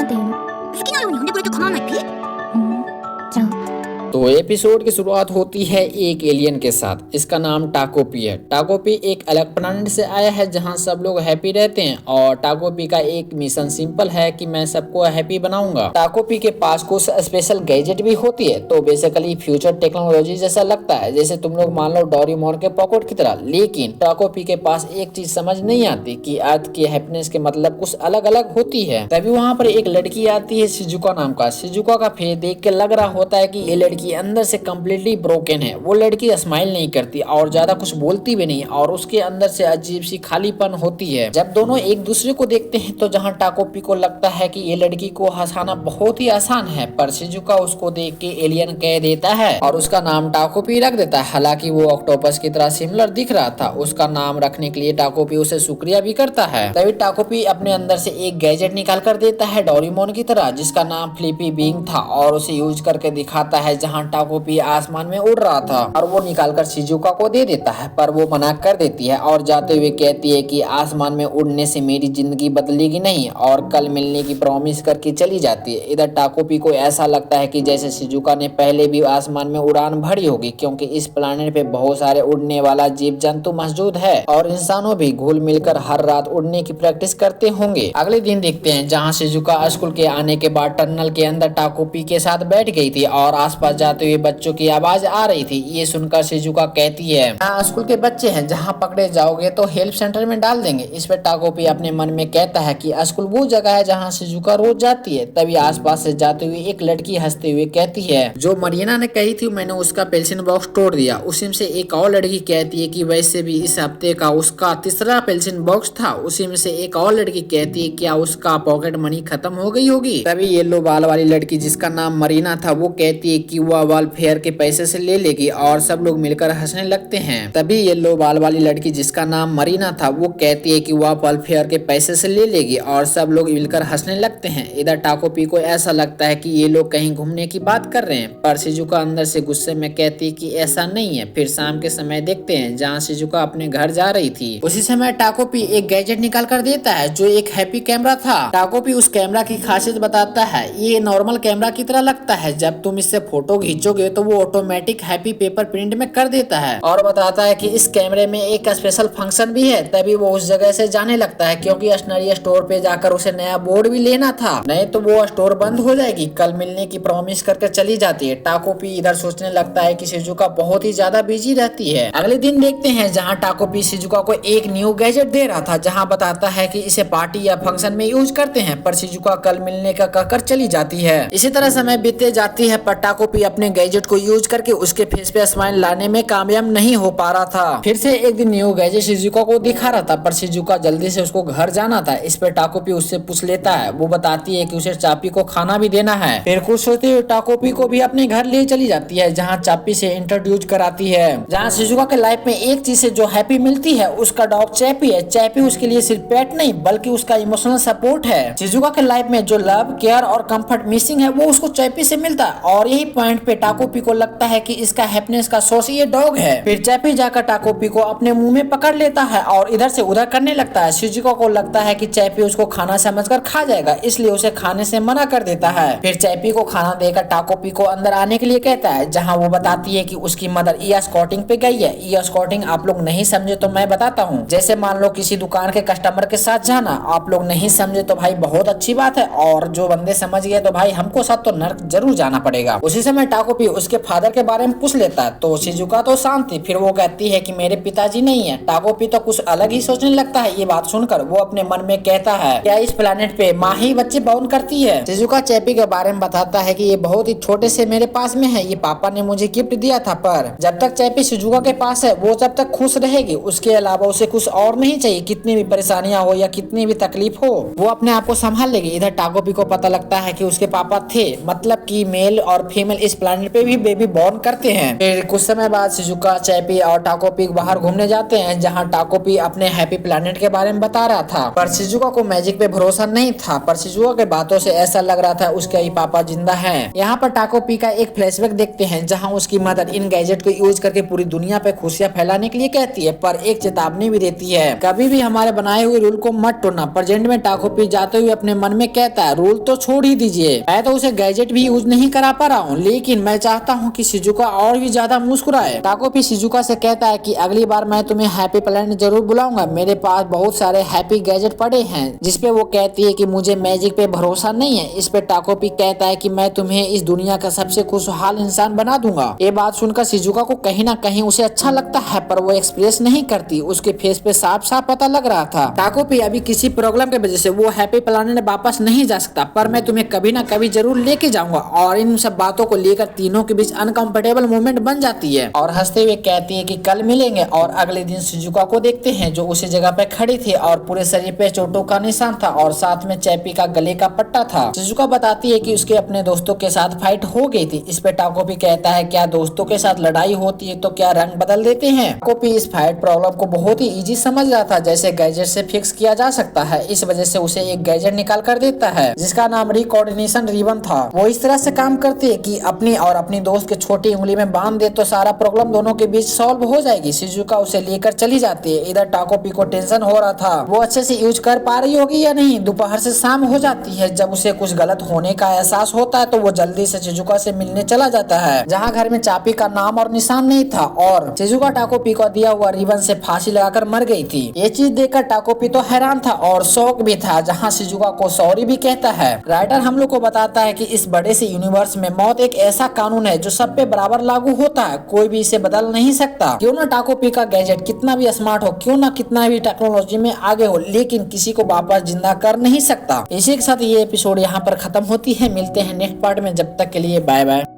でよ。好きなように呼んでくれて構わないピ。じゃあ तो एपिसोड की शुरुआत होती है एक एलियन के साथ। इसका नाम टाकोपी है। टाकोपी एक अलग प्लैनेट से आया है जहां सब लोग हैप्पी रहते हैं और टाकोपी का एक मिशन सिंपल है कि मैं सबको हैप्पी बनाऊंगा। टाकोपी के पास कुछ स्पेशल गैजेट भी होती है, तो बेसिकली फ्यूचर टेक्नोलॉजी जैसा लगता है, जैसे तुम लोग मान लो डोरेमोन के पॉकेट की तरह। लेकिन टाकोपी के पास एक चीज समझ नहीं आती कि अर्थ की हैप्पीनेस के मतलब कुछ अलग अलग होती है। तभी वहाँ पर एक लड़की आती है शिजुका नाम का। शिजुका का फेस देख के लग रहा होता है कि ये लड़की अंदर से कम्प्लीटली ब्रोकन है। वो लड़की स्माइल नहीं करती और ज्यादा कुछ बोलती भी नहीं और उसके अंदर से अजीब सी खालीपन होती है। जब दोनों एक दूसरे को देखते हैं तो जहाँ टाकोपी को लगता है कि ये लड़की को हंसाना बहुत ही आसान है, पर शिजुका उसको देख के एलियन कह देता है और उसका नाम टाकोपी रख देता है। हालांकि वो ऑक्टोपस की तरह सिमिलर दिख रहा था। उसका नाम रखने के लिए टाकोपी उसे शुक्रिया भी करता है। तभी टाकोपी अपने अंदर से एक गैजेट निकाल कर देता है डोरेमोन की तरह, जिसका नाम फ्लिपी बिंग था, और उसे यूज करके दिखाता है जहाँ टाकोपी आसमान में उड़ रहा था। और वो निकालकर शिजुका को दे देता है, पर वो मना कर देती है और जाते हुए कहती है कि आसमान में उड़ने से मेरी जिंदगी बदलेगी नहीं, और कल मिलने की प्रॉमिस करके चली जाती है। इधर टाकोपी को ऐसा लगता है कि जैसे शिजुका ने पहले भी आसमान में उड़ान भरी होगी, क्योंकि इस प्लेनेट पे बहुत सारे उड़ने वाला जीव जंतु मौजूद है और इंसानों भी घुल मिलकर हर रात उड़ने की प्रैक्टिस करते होंगे। अगले दिन देखते हैं जहाँ शिजुका स्कूल के आने के बाद टनल के अंदर टाकोपी के साथ बैठ गई थी और आसपास जाते हुए बच्चों की आवाज आ रही थी। ये सुनकर शिजुका कहती है, यहाँ स्कूल के बच्चे हैं, जहाँ पकड़े जाओगे तो हेल्प सेंटर में डाल देंगे। इस पर टाकोपी अपने मन में कहता है कि स्कूल वो जगह है जहाँ शिजुका रोज जाती है। तभी आसपास से जाते हुए एक लड़की हंसते हुए कहती है, जो मरीना ने कही थी मैंने उसका पेंसिल बॉक्स तोड़ दिया। उसी में से एक और लड़की कहती है कि वैसे भी इस हफ्ते का उसका तीसरा पेंसिल बॉक्स था। उसी में से एक और लड़की कहती है क्या उसका पॉकेट मनी खत्म हो गई होगी। तभी येलो बाल वाली लड़की जिसका नाम मरीना था वो कहती है कि वह वेलफेयर के पैसे से ले लेगी, और सब लोग मिलकर हंसने लगते हैं। तभी येलो बाल वाली लड़की जिसका नाम मरीना था वो कहती है कि वह वेलफेयर के पैसे से ले लेगी और सब लोग मिलकर हंसने लगते हैं। इधर टाकोपी को ऐसा लगता है कि ये लोग कहीं घूमने की बात कर रहे हैं, पर शिजुका अंदर से गुस्से में कहती है कि ऐसा नहीं है। फिर शाम के समय देखते हैं जहाँ शिजुका अपने घर जा रही थी। उसी समय टाकोपी एक गैजेट निकाल कर देता है जो एक हैप्पी कैमरा था। टाकोपी उस कैमरा की खासियत बताता है, ये नॉर्मल कैमरा की तरह लगता है, जब तुम इससे फोटो खींचोगे तो वो ऑटोमेटिक हैप्पी पेपर प्रिंट में कर देता है, और बताता है कि इस कैमरे में एक स्पेशल फंक्शन भी है। तभी वो उस जगह से जाने लगता है क्योंकि स्टेशनरी स्टोर पे जाकर उसे नया बोर्ड भी लेना था, नहीं तो वो स्टोर बंद हो जाएगी। कल मिलने की प्रॉमिस करके चली जाती है। टाकोपी इधर सोचने लगता है कि शिजुका बहुत ही ज्यादा बिजी रहती है। अगले दिन देखते हैं जहाँ टाकोपी शिजुका को एक न्यू गैजेट दे रहा था, जहाँ बताता है कि इसे पार्टी या फंक्शन में यूज करते हैं, पर शिजुका कल मिलने का कहकर चली जाती है। इसी तरह समय बीतते जाती है, पर टाकोपी अपने गैजेट को यूज करके उसके फेस पे स्माइल लाने में कामयाब नहीं हो पा रहा था। फिर से एक दिन न्यू गैजेट शिजुका को दिखा रहा था, पर शिजुका जल्दी से उसको घर जाना था। इस पर टाकोपी उससे पूछ लेता है। वो बताती है कि उसे चापी को खाना भी देना है। फिर खुश होते हुए टाकोपी को भी अपने घर ले चली जाती है, जहाँ चापी से इंट्रोड्यूस कराती है। जहाँ शिजुका के लाइफ में एक चीज से जो हैप्पी मिलती है उसका डॉग चैपी है। चैपी उसके लिए सिर्फ पेट नहीं बल्कि उसका इमोशनल सपोर्ट है। शिजुका के लाइफ में जो लव, केयर और कंफर्ट मिसिंग है वो उसको चैपी से मिलता है, और यही पॉइंट पे टाकोपी को लगता है कि इसका हैप्पीनेस का सोर्स ये डॉग है। फिर चैपी जाकर टाकोपी को अपने मुंह में पकड़ लेता है और इधर से उधर करने लगता है। शिजुका को लगता है कि चैपी उसको खाना समझकर खा जाएगा, इसलिए उसे खाने से मना कर देता है। फिर चैपी को खाना देकर टाकोपी को अंदर आने के लिए कहता है, जहाँ वो बताती है कि उसकी मदर ई स्कॉटिंग पे गई है। ई स्कॉटिंग आप लोग नहीं समझे तो मैं बताता हूँ। जैसे मान लो किसी दुकान के कस्टमर के साथ जाना, आप लोग नहीं समझे तो भाई बहुत अच्छी बात है, और जो बंदे समझ गए तो भाई हमको साथ तो नर्क जरूर जाना पड़ेगा। उसी समय टाकोपी उसके फादर के बारे में पूछ लेता है, तो शिजुका तो शांत थी। फिर वो कहती है कि मेरे पिताजी नहीं है। टाकोपी तो कुछ अलग ही सोचने लगता है। ये बात सुनकर वो अपने मन में कहता है, क्या इस प्लेनेट पे माँ ही बच्चे बाउंड करती है। शिजुका चैपी के बारे में बताता है कि ये बहुत ही छोटे से मेरे पास में है, ये पापा ने मुझे गिफ्ट दिया था, पर जब तक चैपी शिजुका के पास है वो जब तक खुश रहेगी, उसके अलावा उसे कुछ और नहीं चाहिए। कितनी भी परेशानियां हो या कितनी भी तकलीफ हो वो अपने आप को संभाल लेगी। इधर टाकोपी को पता लगता है कि उसके पापा थे, मतलब कि मेल और फीमेल इस प्लेनेट पे भी बेबी बॉर्न करते हैं। फिर कुछ समय बाद शिजुका, चैपी और टाकोपी बाहर घूमने जाते हैं, जहाँ टाकोपी अपने हैप्पी प्लेनेट के बारे में बता रहा था। पर शिजुका को मैजिक पे भरोसा नहीं था, पर शिजुका के बातों से ऐसा लग रहा था उसके ही पापा जिंदा हैं। यहाँ पर टाकोपी का एक फ्लैशबैक देखते हैं, जहाँ उसकी मदर इन गैजेट को यूज करके पूरी दुनिया पे खुशियां फैलाने के लिए कहती है, पर एक चेतावनी भी देती है, कभी भी हमारे बनाए हुए रूल को मत तोड़ना। प्रेजेंट में टाकोपी जाते हुए अपने मन में कहता है, रूल तो छोड़ ही दीजिए, मैं तो उसे गैजेट भी यूज नहीं करा पा रहा हूँ, लेकिन मैं चाहता हूँ कि शिजुका और भी ज्यादा मुस्कुराए। टाकोपी शिजुका से कहता है कि अगली बार मैं तुम्हें हैप्पी प्लेनेट जरूर बुलाऊंगा, मेरे पास बहुत सारे हैप्पी गैजेट पड़े हैं। जिसपे वो कहती है कि मुझे मैजिक पे भरोसा नहीं है। इस पे टाकोपी कहता है कि मैं तुम्हें इस दुनिया का सबसे खुशहाल इंसान बना दूंगा। ये बात सुनकर शिजुका को कहीं ना कहीं उसे अच्छा लगता है, पर वो एक्सप्रेस नहीं करती, उसके फेस पे साफ साफ पता लग रहा था टाकोपी अभी किसी प्रॉब्लम की वजह से वो हैप्पी प्लेनेट वापस नहीं जा सकता, पर मैं तुम्हें कभी ना कभी जरूर लेके जाऊंगा। और इन सब बातों को लेकर तीनों के बीच अनकंफर्टेबल मोमेंट बन जाती है और हंसते हुए कहती है कि कल मिलेंगे। और अगले दिन शिजुका को देखते हैं जो उसी जगह पे खड़ी थी और पूरे शरीर पे चोटों का निशान था और साथ में चैपी का गले का पट्टा था। शिजुका बताती है कि उसके अपने दोस्तों के साथ फाइट हो गई थी। इस पे टाकोपी कहता है, क्या दोस्तों के साथ लड़ाई होती है तो क्या रंग बदल देते हैं? टाकोपी इस फाइट प्रॉब्लम को बहुत ही इजी समझ रहा था, जैसे गैजेट से फिक्स किया जा सकता है। इस वजह से उसे एक गैजेट निकाल कर देता है जिसका नाम रिकोऑर्डिनेशन रिबन था। वो इस तरह से काम करती है कि अपनी और अपनी दोस्त के छोटी उंगली में बांध दे तो सारा प्रॉब्लम दोनों के बीच सॉल्व हो जाएगी। शिजुका उसे लेकर चली जाती है। इधर टाकोपी को टेंशन हो रहा था, वो अच्छे से यूज कर पा रही होगी या नहीं। दोपहर से शाम हो जाती है। जब उसे कुछ गलत होने का एहसास होता है तो वो जल्दी से शिजुका से मिलने चला जाता है, जहाँ घर में चापी का नाम और निशान नहीं था और शिजुका टाकोपी को दिया हुआ रिबन से फांसी लगाकर मर गई थी। ये चीज देखकर टाकोपी तो हैरान था और शौक भी था, जहाँ शिजुका को सॉरी भी कहता है। राइटर हम लोग को बताता है कि इस बड़े से यूनिवर्स में मौत एक ऐसा कानून है जो सब पे बराबर लागू होता है, कोई भी इसे बदल नहीं सकता। क्यों ना टाकोपी का गैजेट कितना भी स्मार्ट हो, क्यों ना कितना भी टेक्नोलॉजी में आगे हो, लेकिन किसी को वापस जिंदा कर नहीं सकता। इसी के साथ ये एपिसोड यहाँ पर खत्म होती है। मिलते हैं नेक्स्ट पार्ट में, जब तक के लिए बाय बाय।